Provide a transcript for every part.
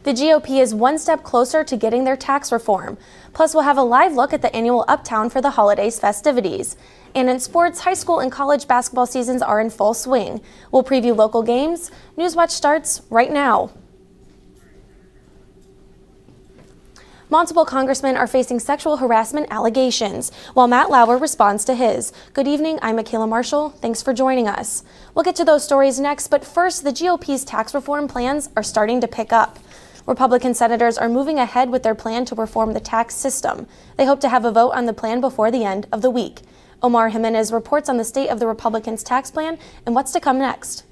The GOP is one step closer to getting their tax reform. Plus, we'll have a live look at the annual Uptown for the holidays festivities. And in sports, high school and college basketball seasons are in full swing. We'll preview local games. Newswatch starts right now. Multiple congressmen are facing sexual harassment allegations, while Matt Lauer responds to his. Good evening, I'm Michaela Marshall. Thanks for joining us. We'll get to those stories next, but first, the GOP's tax reform plans are starting to pick up. Republican senators are moving ahead with their plan to reform the tax system. They hope to have a vote on the plan before the end of the week. Omar Jimenez reports on the state of the Republicans' tax plan and what's to come next.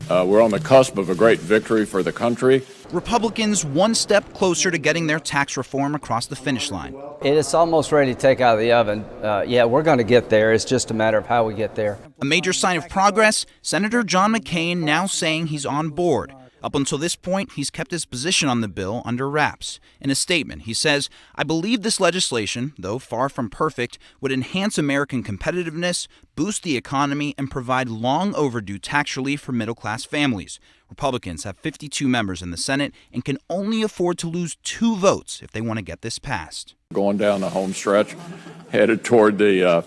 We're on the cusp of a great victory for the country. Republicans one step closer to getting their tax reform across the finish line. It's almost ready to take out of the oven. Yeah, we're going to get there. It's just a matter of how we get there. A major sign of progress, Senator John McCain now saying he's on board. Up until this point, he's kept his position on the bill under wraps. In a statement, he says, "I believe this legislation, though far from perfect, would enhance American competitiveness, boost the economy, and provide long overdue tax relief for middle-class families." Republicans have 52 members in the Senate and can only afford to lose 2 votes if they want to get this passed. Going down the home stretch, headed toward the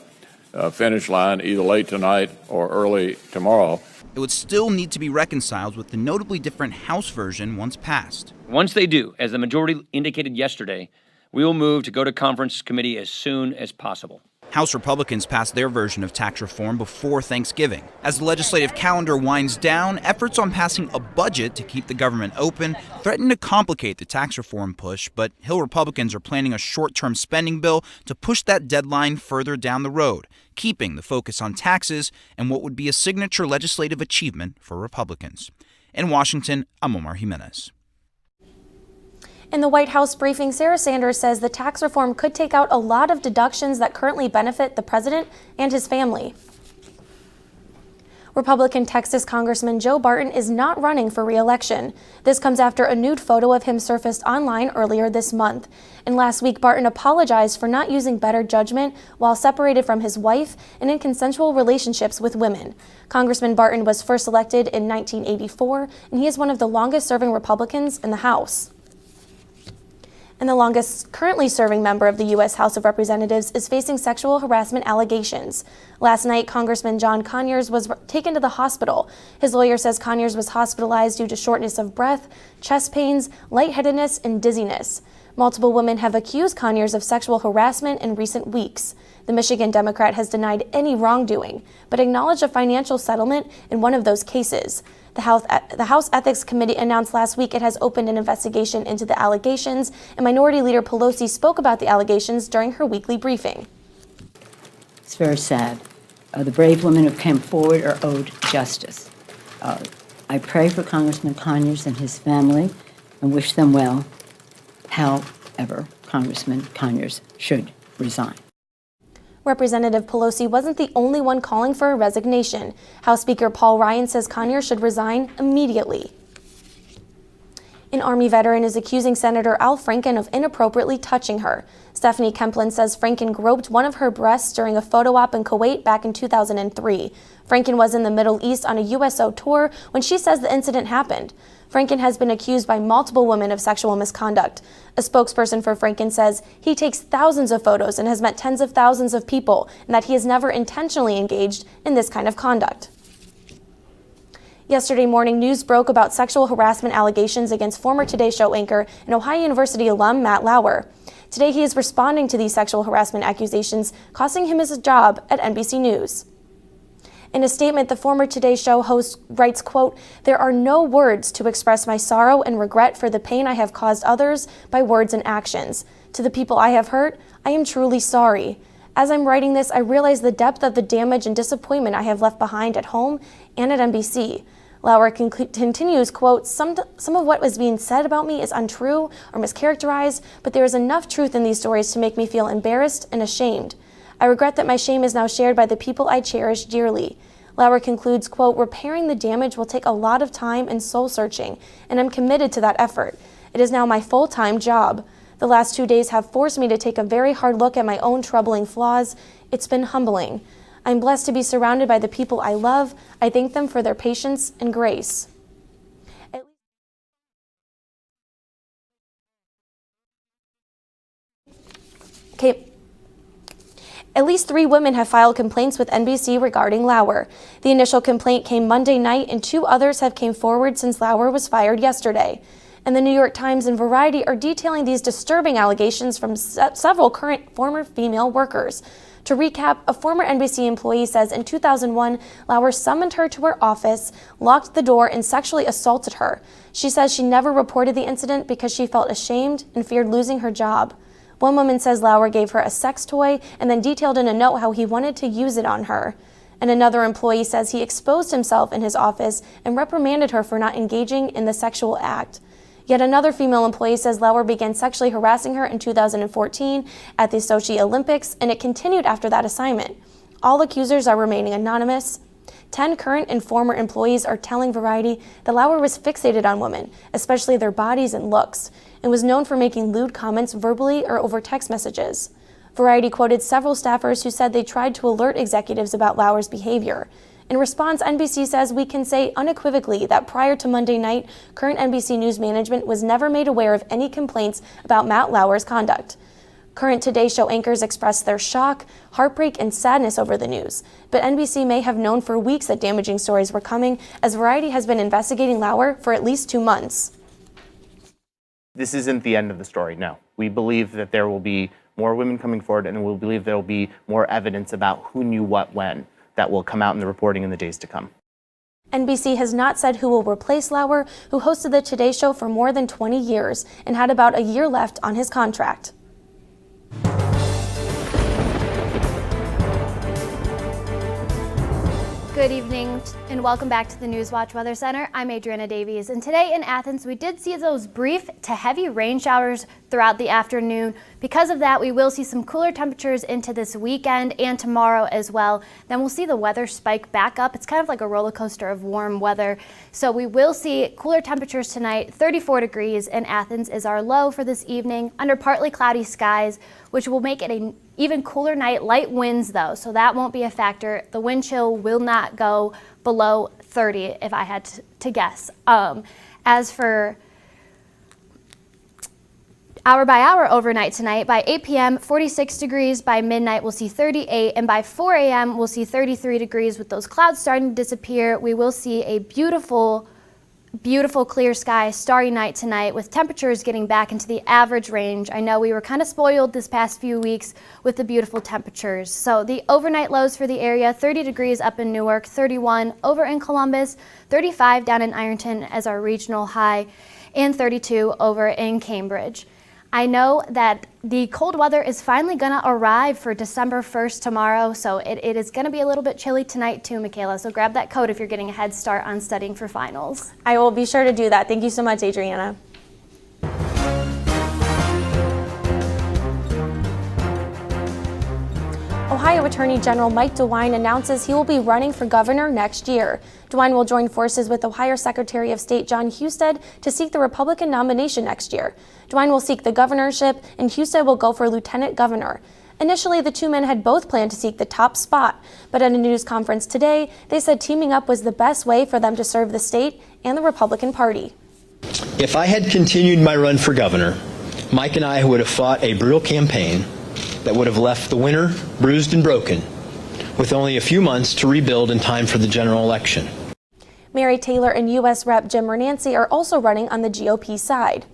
finish line either late tonight or early tomorrow. It would still need to be reconciled with the notably different House version once passed. Once they do, as the majority indicated yesterday, we will move to go to conference committee as soon as possible. House Republicans passed their version of tax reform before Thanksgiving. As the legislative calendar winds down, efforts on passing a budget to keep the government open threaten to complicate the tax reform push, but Hill Republicans are planning a short-term spending bill to push that deadline further down the road, keeping the focus on taxes and what would be a signature legislative achievement for Republicans. In Washington, I'm Omar Jimenez. In the White House briefing, Sarah Sanders says the tax reform could take out a lot of deductions that currently benefit the president and his family. Republican Texas Congressman Joe Barton is not running for re-election. This comes after a nude photo of him surfaced online earlier this month. And last week, Barton apologized for not using better judgment while separated from his wife and in consensual relationships with women. Congressman Barton was first elected in 1984, and he is one of the longest-serving Republicans in the House. And the longest currently serving member of the U.S. House of Representatives is facing sexual harassment allegations. Last night, Congressman John Conyers was taken to the hospital. His lawyer says Conyers was hospitalized due to shortness of breath, chest pains, lightheadedness, and dizziness. Multiple women have accused Conyers of sexual harassment in recent weeks. The Michigan Democrat has denied any wrongdoing, but acknowledged a financial settlement in one of those cases. The House Ethics Committee announced last week it has opened an investigation into the allegations, and Minority Leader Pelosi spoke about the allegations during her weekly briefing. It's very sad. The brave women who came forward are owed justice. I pray for Congressman Conyers and his family and wish them well. However, Congressman Conyers should resign. Representative Pelosi wasn't the only one calling for a resignation. House Speaker Paul Ryan says Conyers should resign immediately. An Army veteran is accusing Senator Al Franken of inappropriately touching her. Stephanie Kemplin says Franken groped one of her breasts during a photo op in Kuwait back in 2003. Franken was in the Middle East on a USO tour when she says the incident happened. Franken has been accused by multiple women of sexual misconduct. A spokesperson for Franken says he takes thousands of photos and has met tens of thousands of people, and that he has never intentionally engaged in this kind of conduct. Yesterday morning, news broke about sexual harassment allegations against former Today Show anchor and Ohio University alum Matt Lauer. Today, he is responding to these sexual harassment accusations, costing him his job at NBC News. In a statement, the former Today Show host writes, quote, "There are no words to express my sorrow and regret for the pain I have caused others by words and actions. To the people I have hurt, I am truly sorry. As I'm writing this, I realize the depth of the damage and disappointment I have left behind at home and at NBC." Lauer continues, quote, some of what was being said about me is untrue or mischaracterized, but there is enough truth in these stories to make me feel embarrassed and ashamed. I regret that my shame is now shared by the people I cherish dearly. Lauer concludes, quote, "Repairing the damage will take a lot of time and soul searching, and I'm committed to that effort. It is now my full-time job. The last 2 days have forced me to take a very hard look at my own troubling flaws. It's been humbling. I'm blessed to be surrounded by the people I love. I thank them for their patience and grace." At least 3 women have filed complaints with NBC regarding Lauer. The initial complaint came Monday night, and 2 others have come forward since Lauer was fired yesterday. And the New York Times and Variety are detailing these disturbing allegations from several current former female workers. To recap, a former NBC employee says in 2001, Lauer summoned her to her office, locked the door, and sexually assaulted her. She says she never reported the incident because she felt ashamed and feared losing her job. One woman says Lauer gave her a sex toy and then detailed in a note how he wanted to use it on her. And another employee says he exposed himself in his office and reprimanded her for not engaging in the sexual act. Yet another female employee says Lauer began sexually harassing her in 2014 at the Sochi Olympics, and it continued after that assignment. All accusers are remaining anonymous. 10 current and former employees are telling Variety that Lauer was fixated on women, especially their bodies and looks, and was known for making lewd comments verbally or over text messages. Variety quoted several staffers who said they tried to alert executives about Lauer's behavior. In response, NBC says we can say unequivocally that prior to Monday night, current NBC News management was never made aware of any complaints about Matt Lauer's conduct. Current Today Show anchors expressed their shock, heartbreak, and sadness over the news. But NBC may have known for weeks that damaging stories were coming, as Variety has been investigating Lauer for at least 2 months. This isn't the end of the story, no. We believe that there will be more women coming forward, and we believe there will be more evidence about who knew what when that will come out in the reporting in the days to come. NBC has not said who will replace Lauer, who hosted the Today Show for more than 20 years and had about a year left on his contract. Good evening and welcome back to the Newswatch Weather Center. I'm Adriana Davies, and today in Athens we did see those brief to heavy rain showers throughout the afternoon. Because of that, we will see some cooler temperatures into this weekend and tomorrow as well. Then we'll see the weather spike back up. It's kind of like a roller coaster of warm weather. So we will see cooler temperatures tonight. 34 degrees in Athens is our low for this evening under partly cloudy skies, which will make it an even cooler night. Light winds though, so that won't be a factor. The wind chill will not go below 30 if I had to guess. As for hour by hour overnight tonight, by 8 p.m., 46 degrees. By midnight, we'll see 38. And by 4 a.m., we'll see 33 degrees. With those clouds starting to disappear, we will see a beautiful clear sky, starry night tonight with temperatures getting back into the average range. I know we were kind of spoiled this past few weeks with the beautiful temperatures. So the overnight lows for the area, 30 degrees up in Newark, 31 over in Columbus, 35 down in Ironton as our regional high, and 32 over in Cambridge. I know that the cold weather is finally going to arrive for December 1st tomorrow, so it is going to be a little bit chilly tonight too, Michaela, so grab that coat if you're getting a head start on studying for finals. I will be sure to do that. Thank you so much, Adriana. Ohio Attorney General Mike DeWine announces he will be running for governor next year. DeWine will join forces with Ohio Secretary of State John Husted to seek the Republican nomination next year. DeWine will seek the governorship, and Husted will go for lieutenant governor. Initially, the two men had both planned to seek the top spot, but at a news conference today, they said teaming up was the best way for them to serve the state and the Republican Party. If I had continued my run for governor, Mike and I would have fought a brutal campaign that would have left the winner bruised and broken, with only a few months to rebuild in time for the general election. Mary Taylor and U.S. Rep. Jim Mernancy are also running on the GOP side.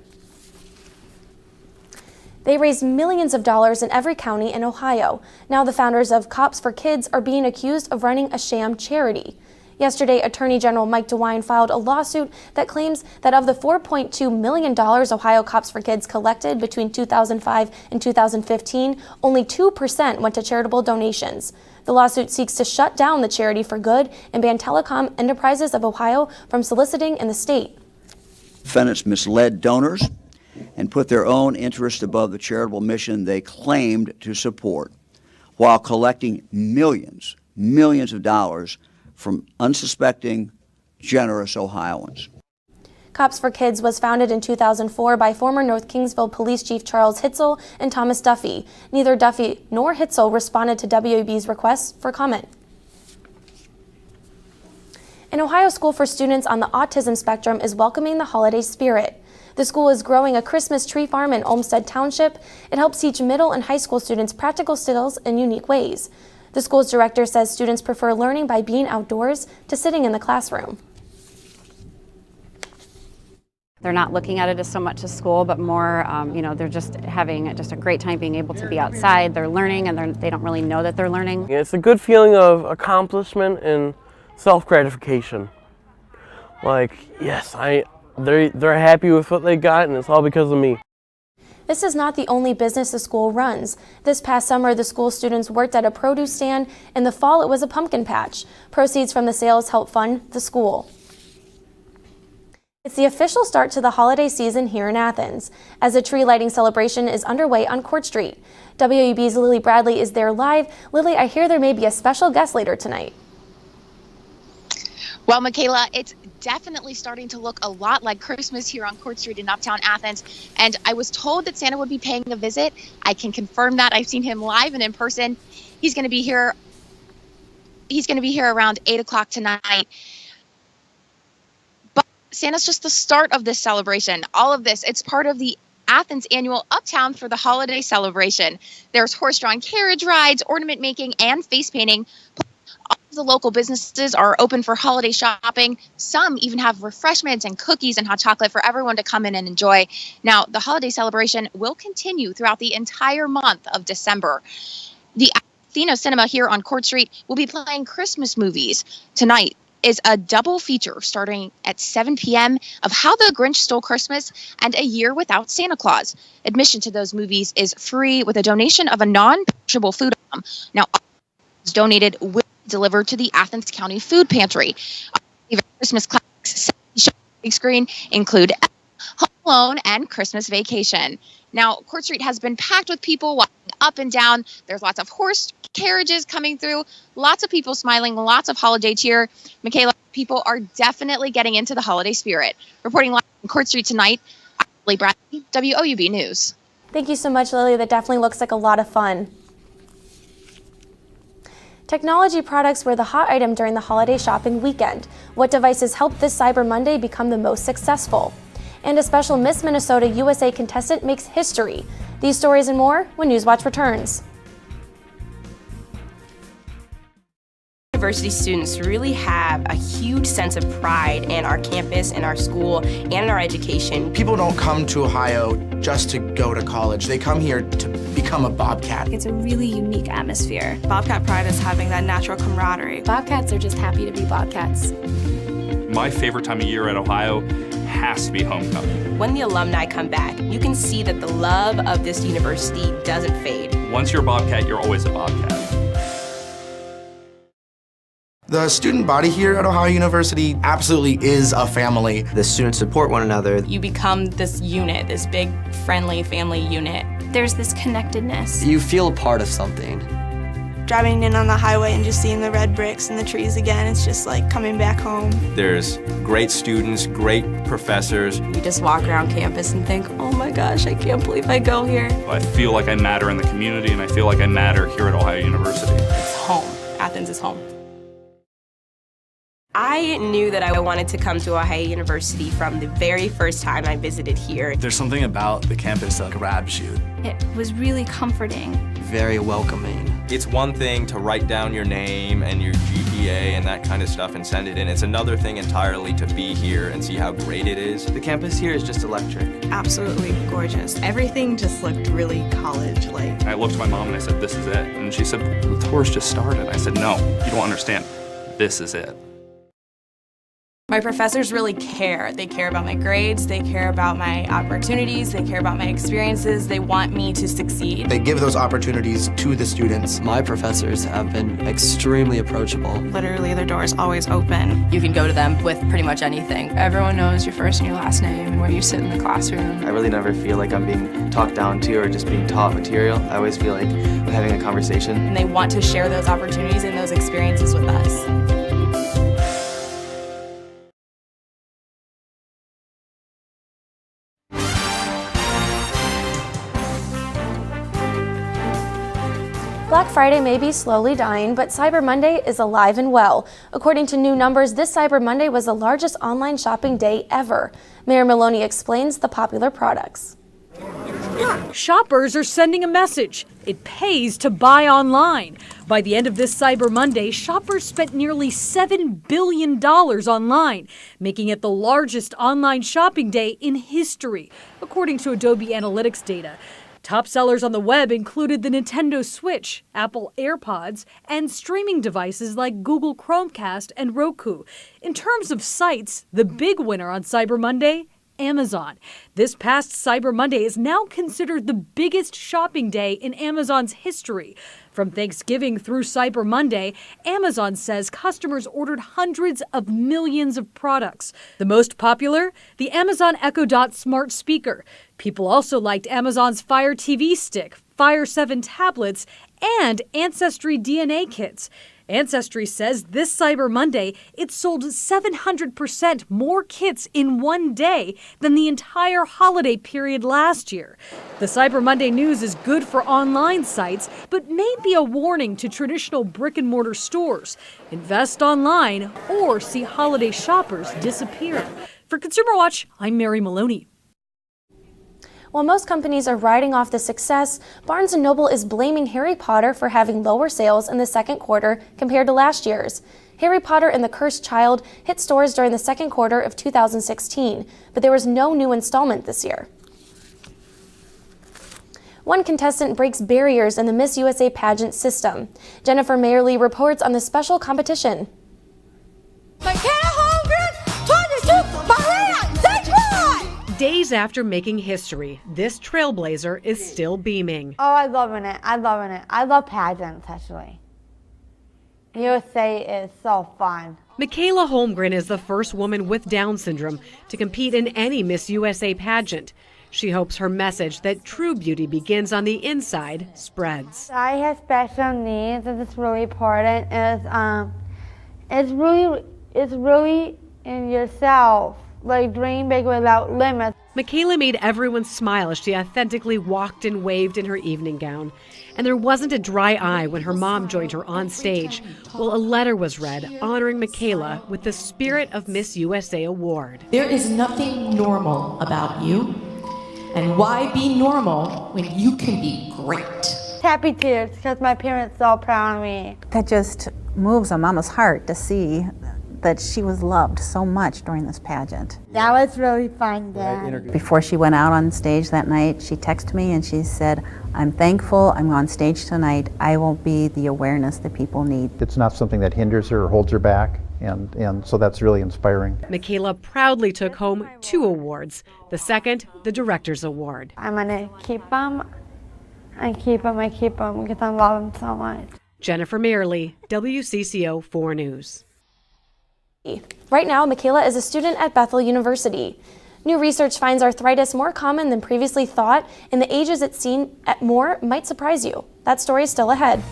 They raised millions of dollars in every county in Ohio. Now the founders of Cops for Kids are being accused of running a sham charity. Yesterday, Attorney General Mike DeWine filed a lawsuit that claims that of the $4.2 million Ohio Cops for Kids collected between 2005 and 2015, only 2% went to charitable donations. The lawsuit seeks to shut down the Charity for Good and ban Telecom Enterprises of Ohio from soliciting in the state. Defendants misled donors and put their own interest above the charitable mission they claimed to support, while collecting millions of dollars from unsuspecting, generous Ohioans. Cops for Kids was founded in 2004 by former North Kingsville Police Chief Charles Hitzel and Thomas Duffy. Neither Duffy nor Hitzel responded to WAB's requests for comment. An Ohio school for students on the autism spectrum is welcoming the holiday spirit. The school is growing a Christmas tree farm in Olmsted Township. It helps teach middle and high school students practical skills in unique ways. The school's director says students prefer learning by being outdoors to sitting in the classroom. They're not looking at it as so much as school, but more, they're just having a great time being able to be outside. They're learning, and they don't really know that they're learning. It's a good feeling of accomplishment and self-gratification. Like, yes, they're happy with what they got, and it's all because of me. This is not the only business the school runs. This past summer, the school students worked at a produce stand. In the fall, it was a pumpkin patch. Proceeds from the sales help fund the school. It's the official start to the holiday season here in Athens, as a tree lighting celebration is underway on Court Street. WOUB's Lily Bradley is there live. Lily, I hear there may be a special guest later tonight. Well, Michaela, it's definitely starting to look a lot like Christmas here on Court Street in Uptown Athens. And I was told that Santa would be paying a visit. I can confirm that. I've seen him live and in person. He's going to be here. He's going to be here around 8 o'clock tonight. But Santa's just the start of this celebration. All of this, it's part of the Athens annual Uptown for the holiday celebration. There's horse-drawn carriage rides, ornament making, and face painting. All of the local businesses are open for holiday shopping. Some even have refreshments and cookies and hot chocolate for everyone to come in and enjoy. Now, the holiday celebration will continue throughout the entire month of December. The Athena Cinema here on Court Street will be playing Christmas movies. Tonight is a double feature starting at 7 p.m. of How the Grinch Stole Christmas and A Year Without Santa Claus. Admission to those movies is free with a donation of a non-perishable food item. Now, donated will be delivered to the Athens County Food Pantry. Our favorite Christmas classics big screen include Home Alone and Christmas Vacation. Now, Court Street has been packed with people walking up and down. There's lots of horse carriages coming through, lots of people smiling, lots of holiday cheer. Michaela, people are definitely getting into the holiday spirit. Reporting live on Court Street tonight, I'm Lily Bradley, WOUB News. Thank you so much, Lily. That definitely looks like a lot of fun. Technology products were the hot item during the holiday shopping weekend. What devices helped this Cyber Monday become the most successful? And a special Miss Minnesota USA contestant makes history. These stories and more when Newswatch returns. University students really have a huge sense of pride in our campus, in our school, and in our education. People don't come to Ohio just to go to college. They come here to become a Bobcat. It's a really unique atmosphere. Bobcat pride is having that natural camaraderie. Bobcats are just happy to be Bobcats. My favorite time of year at Ohio has to be homecoming. When the alumni come back, you can see that the love of this university doesn't fade. Once you're a Bobcat, you're always a Bobcat. The student body here at Ohio University absolutely is a family. The students support one another. You become this unit, this big, friendly family unit. There's this connectedness. You feel a part of something. Driving in on the highway and just seeing the red bricks and the trees again, it's just like coming back home. There's great students, great professors. You just walk around campus and think, oh my gosh, I can't believe I go here. I feel like I matter in the community, and I feel like I matter here at Ohio University. It's home. Athens is home. I knew that I wanted to come to Ohio University from the very first time I visited here. There's something about the campus that grabs you. It was really comforting. Very welcoming. It's one thing to write down your name and your GPA and that kind of stuff and send it in. It's another thing entirely to be here and see how great it is. The campus here is just electric. Absolutely gorgeous. Everything just looked really college-like. I looked at my mom and I said, this is it. And she said, the tour's just started. I said, no, you don't understand. This is it. My professors really care. They care about my grades, they care about my opportunities, they care about my experiences, they want me to succeed. They give those opportunities to the students. My professors have been extremely approachable. Literally, their door is always open. You can go to them with pretty much anything. Everyone knows your first and your last name and where you sit in the classroom. I really never feel like I'm being talked down to or just being taught material. I always feel like I'm having a conversation. And they want to share those opportunities and those experiences with us. Black Friday may be slowly dying, but Cyber Monday is alive and well. According to new numbers, this Cyber Monday was the largest online shopping day ever. Mayor Maloney explains the popular products. Shoppers are sending a message. It pays to buy online. By the end of this Cyber Monday, shoppers spent nearly $7 billion online, making it the largest online shopping day in history, according to Adobe Analytics data. Top sellers on the web included the Nintendo Switch, Apple AirPods, and streaming devices like Google Chromecast and Roku. In terms of sites, the big winner on Cyber Monday, Amazon. This past Cyber Monday is now considered the biggest shopping day in Amazon's history. From Thanksgiving through Cyber Monday, Amazon says customers ordered hundreds of millions of products. The most popular? The Amazon Echo Dot smart speaker. People also liked Amazon's Fire TV stick, Fire 7 tablets, and Ancestry DNA kits. Ancestry says this Cyber Monday, it sold 700% more kits in one day than the entire holiday period last year. The Cyber Monday news is good for online sites, but may be a warning to traditional brick-and-mortar stores. Invest online or see holiday shoppers disappear. For Consumer Watch, I'm Mary Maloney. While most companies are riding off the success, Barnes & Noble is blaming Harry Potter for having lower sales in the second quarter compared to last year's. Harry Potter and the Cursed Child hit stores during the second quarter of 2016, but there was no new installment this year. One contestant breaks barriers in the Miss USA pageant system. Jennifer Mayerly reports on the special competition. Days after making history, this trailblazer is still beaming. Oh, I'm loving it. I'm loving it. I love pageants, actually. USA is so fun. Michaela Holmgren is the first woman with Down syndrome to compete in any Miss USA pageant. She hopes her message that true beauty begins on the inside spreads. I have special needs, and it's really important. It's really in yourself. Like dream big without limits. Michaela made everyone smile as she authentically walked and waved in her evening gown. And there wasn't a dry eye when her mom joined her on stage. Well, a letter was read honoring Michaela with the Spirit of Miss USA award. There is nothing normal about you. And why be normal when you can be great? Happy tears because my parents are so proud of me. That just moves a mama's heart to see that she was loved so much during this pageant. That was really fun, Dad. Before she went out on stage that night, she texted me and she said, I'm thankful I'm on stage tonight. I will be the awareness that people need. It's not something that hinders her or holds her back, and so that's really inspiring. Michaela proudly took home 2 awards. The second, the Director's Award. I'm gonna keep them. I keep them because I love them so much. Jennifer Mayerly, WCCO 4 News. Right now, Michaela is a student at Bethel University. New research finds arthritis more common than previously thought, and the ages it's seen at more might surprise you. That story is still ahead.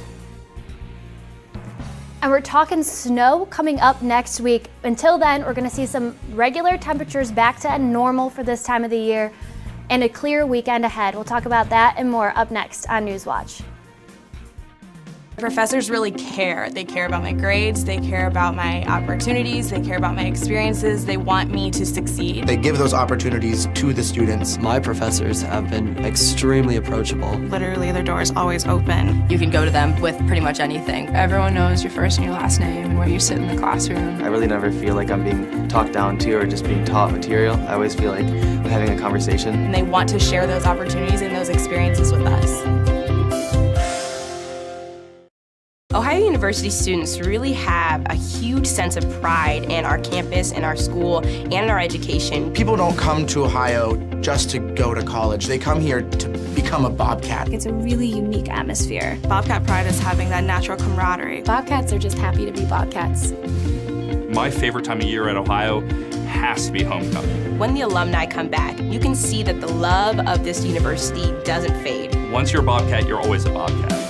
And we're talking snow coming up next week. Until then, we're going to see some regular temperatures back to normal for this time of the year and a clear weekend ahead. We'll talk about that and more up next on Newswatch. Professors really care. They care about my grades, they care about my opportunities, they care about my experiences, they want me to succeed. They give those opportunities to the students. My professors have been extremely approachable. Literally, their door is always open. You can go to them with pretty much anything. Everyone knows your first and your last name and where you sit in the classroom. I really never feel like I'm being talked down to or just being taught material. I always feel like I'm having a conversation. And they want to share those opportunities and those experiences with us. Ohio University students really have a huge sense of pride in our campus, in our school, and in our education. People don't come to Ohio just to go to college. They come here to become a Bobcat. It's a really unique atmosphere. Bobcat pride is having that natural camaraderie. Bobcats are just happy to be Bobcats. My favorite time of year at Ohio has to be homecoming. When the alumni come back, you can see that the love of this university doesn't fade. Once you're a Bobcat, you're always a Bobcat.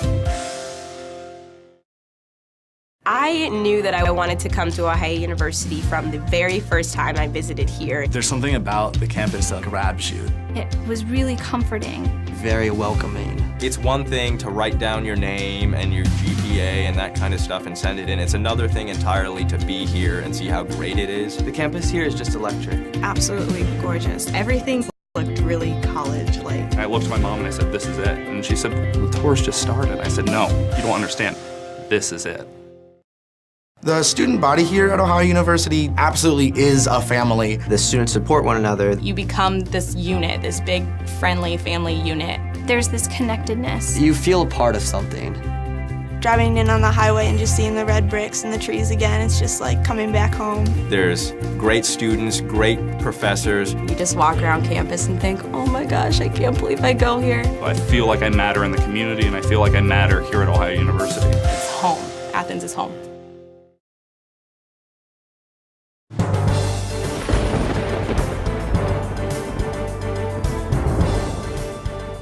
I knew that I wanted to come to Ohio University from the very first time I visited here. There's something about the campus that grabs you. It was really comforting. Very welcoming. It's one thing to write down your name and your GPA and that kind of stuff and send it in. It's another thing entirely to be here and see how great it is. The campus here is just electric. Absolutely gorgeous. Everything looked really college-like. I looked at my mom and I said, this is it. And she said, the tour's just started. I said, no, you don't understand. This is it. The student body here at Ohio University absolutely is a family. The students support one another. You become this unit, this big, friendly family unit. There's this connectedness. You feel a part of something. Driving in on the highway and just seeing the red bricks and the trees again, it's just like coming back home. There's great students, great professors. You just walk around campus and think, oh my gosh, I can't believe I go here. I feel like I matter in the community, and I feel like I matter here at Ohio University. It's home. Athens is home.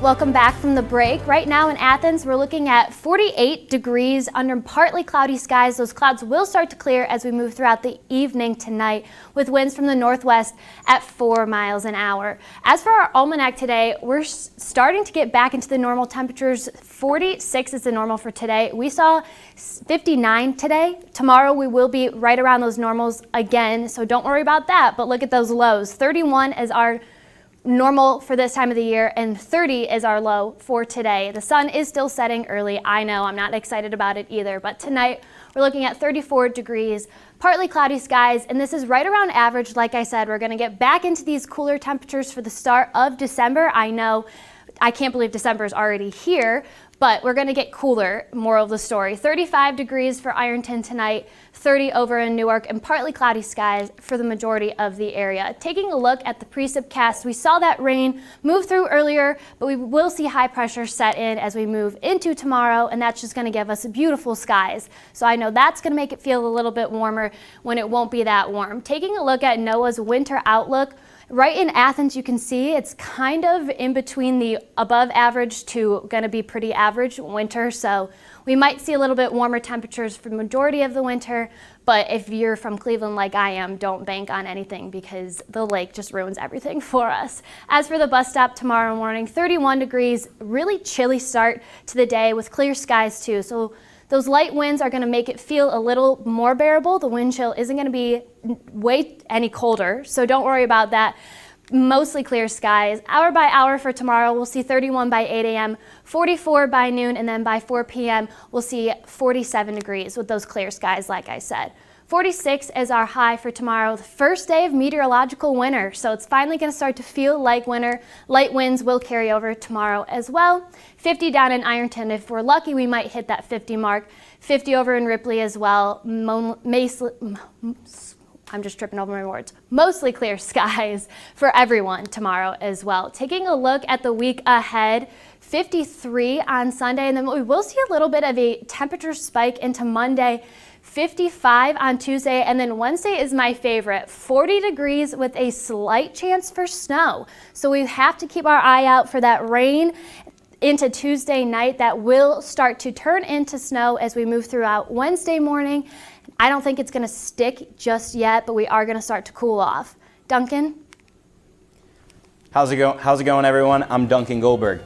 Welcome back from the break. Right now in Athens, we're looking at 48 degrees under partly cloudy skies. Those clouds will start to clear as we move throughout the evening tonight with winds from the northwest at 4 miles an hour. As for our almanac today, we're starting to get back into the normal temperatures. 46 is the normal for today. We saw 59 today. Tomorrow we will be right around those normals again, so don't worry about that. But look at those lows. 31 is our normal for this time of the year, and 30 is our low for today. The sun is still setting early. I know, I'm not excited about it either, but tonight we're looking at 34 degrees, partly cloudy skies, and this is right around average. Like I said, we're going to get back into these cooler temperatures for the start of December. I know, I can't believe December is already here, but we're going to get cooler, moral of the story. 35 degrees for Ironton tonight, 30 over in Newark, and partly cloudy skies for the majority of the area. Taking a look at the precipcast, we saw that rain move through earlier, but we will see high pressure set in as we move into tomorrow, and that's just going to give us beautiful skies. So I know that's going to make it feel a little bit warmer when it won't be that warm. Taking a look at NOAA's winter outlook, right in Athens, you can see it's kind of in between the above average to going to be pretty average winter. So we might see a little bit warmer temperatures for the majority of the winter. But if you're from Cleveland like I am, don't bank on anything because the lake just ruins everything for us. As for the bus stop tomorrow morning, 31 degrees, really chilly start to the day with clear skies too. So those light winds are going to make it feel a little more bearable. The wind chill isn't going to be way any colder, so don't worry about that. Mostly clear skies. Hour by hour for tomorrow, we'll see 31 by 8 a.m., 44 by noon, and then by 4 p.m. we'll see 47 degrees with those clear skies, like I said. 46 is our high for tomorrow, the first day of meteorological winter, so it's finally going to start to feel like winter. Light winds will carry over tomorrow as well. 50 down in Ironton. If we're lucky, we might hit that 50 mark. 50 over in Ripley as well. I'm just tripping over my words. Mostly clear skies for everyone tomorrow as well. Taking a look at the week ahead, 53 on Sunday, and then we will see a little bit of a temperature spike into Monday. 55 on Tuesday, and then Wednesday is my favorite, 40 degrees with a slight chance for snow. So we have to keep our eye out for that rain into Tuesday night. That will start to turn into snow as we move throughout Wednesday morning. I don't think it's going to stick just yet, but we are going to start to cool off. Duncan? How's it going, everyone? I'm Duncan Goldberg.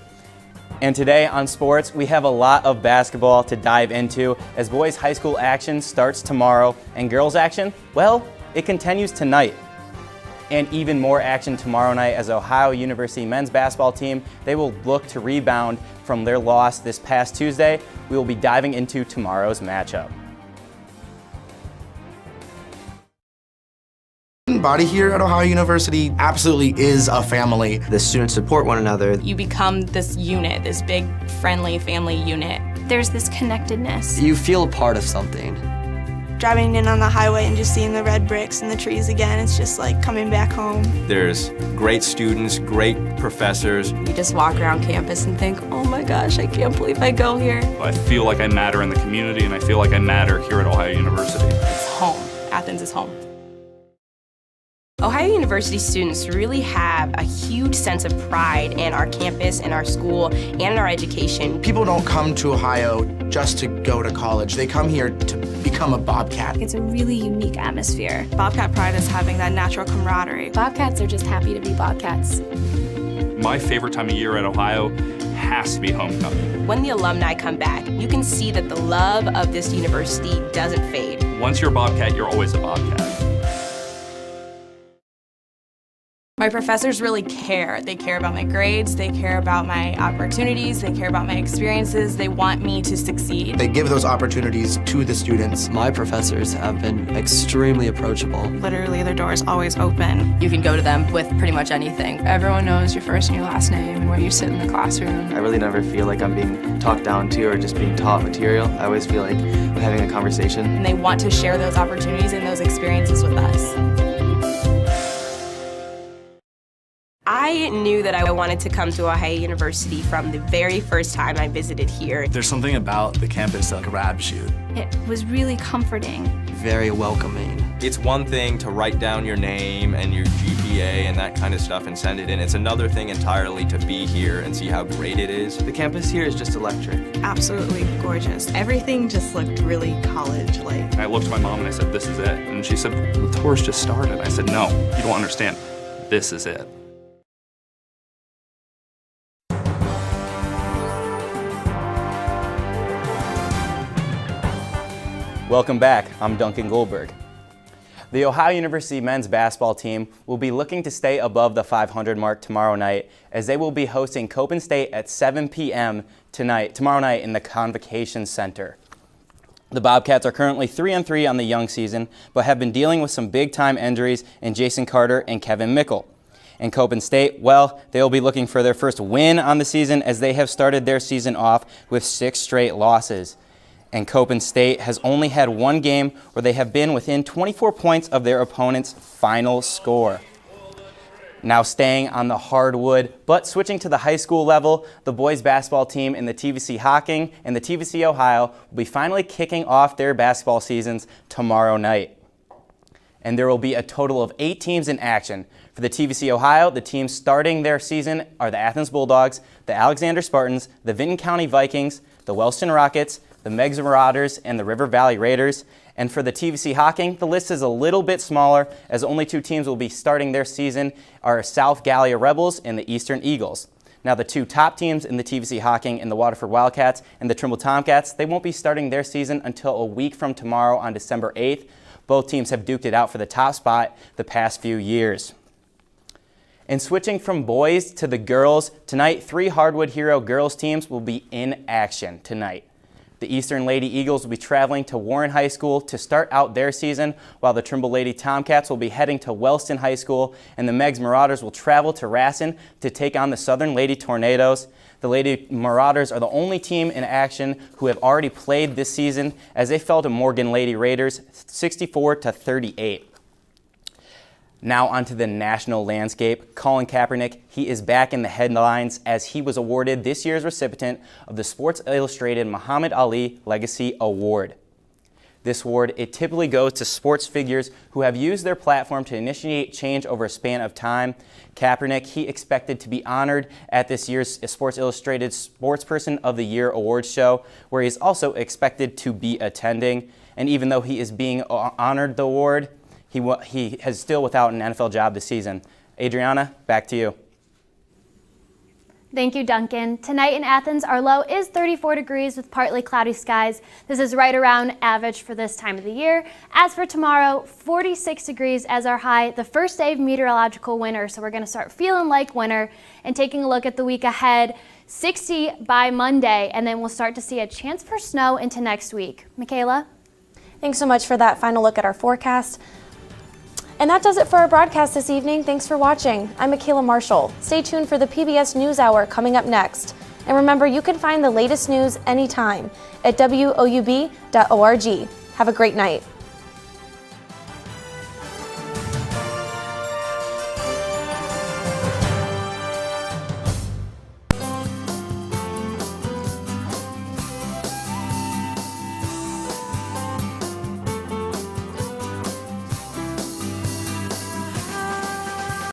And today on sports, we have a lot of basketball to dive into as boys high school action starts tomorrow and girls action, well, it continues tonight. And even more action tomorrow night as Ohio University men's basketball team, they will look to rebound from their loss this past Tuesday. We will be diving into tomorrow's matchup. Body here at Ohio University absolutely is a family. The students support one another. You become this unit, this big, friendly family unit. There's this connectedness. You feel a part of something. Driving in on the highway and just seeing the red bricks and the trees again, it's just like coming back home. There's great students, great professors. You just walk around campus and think, oh my gosh, I can't believe I go here. I feel like I matter in the community, and I feel like I matter here at Ohio University. It's home. Athens is home. Ohio University students really have a huge sense of pride in our campus, in our school, and in our education. People don't come to Ohio just to go to college. They come here to become a Bobcat. It's a really unique atmosphere. Bobcat pride is having that natural camaraderie. Bobcats are just happy to be Bobcats. My favorite time of year at Ohio has to be homecoming. When the alumni come back, you can see that the love of this university doesn't fade. Once you're a Bobcat, you're always a Bobcat. My professors really care. They care about my grades, they care about my opportunities, they care about my experiences, they want me to succeed. They give those opportunities to the students. My professors have been extremely approachable. Literally, their door is always open. You can go to them with pretty much anything. Everyone knows your first and your last name and where you sit in the classroom. I really never feel like I'm being talked down to or just being taught material. I always feel like I'm having a conversation. And they want to share those opportunities and those experiences with us. I knew that I wanted to come to Ohio University from the very first time I visited here. There's something about the campus that grabs you. It was really comforting. Very welcoming. It's one thing to write down your name and your GPA and that kind of stuff and send it in. It's another thing entirely to be here and see how great it is. The campus here is just electric. Absolutely gorgeous. Everything just looked really college-like. I looked at my mom and I said, "This is it." And she said, "The tour's just started." I said, "No, you don't understand. This is it." Welcome back. I'm Duncan Goldberg. The Ohio University men's basketball team will be looking to stay above the 500 mark tomorrow night as they will be hosting Copen State at 7 p.m. tomorrow night in the Convocation Center. The Bobcats are currently 3-3 on the young season, but have been dealing with some big-time injuries in Jason Carter and Kevin Mickle. And Copen State, well, they will be looking for their first win on the season as they have started their season off with 6 straight losses. And Copen State has only had one game where they have been within 24 points of their opponent's final score. Now staying on the hardwood, but switching to the high school level, the boys basketball team in the TVC Hocking and the TVC Ohio will be finally kicking off their basketball seasons tomorrow night. And there will be a total of 8 teams in action. For the TVC Ohio, the teams starting their season are the Athens Bulldogs, the Alexander Spartans, the Vinton County Vikings, the Wellston Rockets, the Meigs Marauders, and the River Valley Raiders. And for the TVC Hocking, the list is a little bit smaller as only 2 teams will be starting their season are South Gallia Rebels and the Eastern Eagles. Now the 2 top teams in the TVC Hocking and the Waterford Wildcats and the Trimble Tomcats, they won't be starting their season until a week from tomorrow on December 8th. Both teams have duked it out for the top spot the past few years. And switching from boys to the girls, tonight 3 Hardwood Hero girls teams will be in action tonight. The Eastern Lady Eagles will be traveling to Warren High School to start out their season, while the Trimble Lady Tomcats will be heading to Wellston High School, and the Meigs Marauders will travel to Racine to take on the Southern Lady Tornadoes. The Lady Marauders are the only team in action who have already played this season as they fell to Morgan Lady Raiders 64-38. Now onto the national landscape. Colin Kaepernick, he is back in the headlines as he was awarded this year's recipient of the Sports Illustrated Muhammad Ali Legacy Award. This award, it typically goes to sports figures who have used their platform to initiate change over a span of time. Kaepernick, he expected to be honored at this year's Sports Illustrated Sportsperson of the Year awards show, where he is also expected to be attending. And even though he is being honored the award, he is still without an NFL job this season. Adriana, back to you. Thank you, Duncan. Tonight in Athens, our low is 34 degrees with partly cloudy skies. This is right around average for this time of the year. As for tomorrow, 46 degrees as our high, the first day of meteorological winter, so we're going to start feeling like winter. And taking a look at the week ahead, 60 by Monday, and then we'll start to see a chance for snow into next week. Michaela? Thanks so much for that final look at our forecast. And that does it for our broadcast this evening. Thanks for watching. I'm Michaela Marshall. Stay tuned for the PBS NewsHour coming up next. And remember, you can find the latest news anytime at WOUB.org. Have a great night.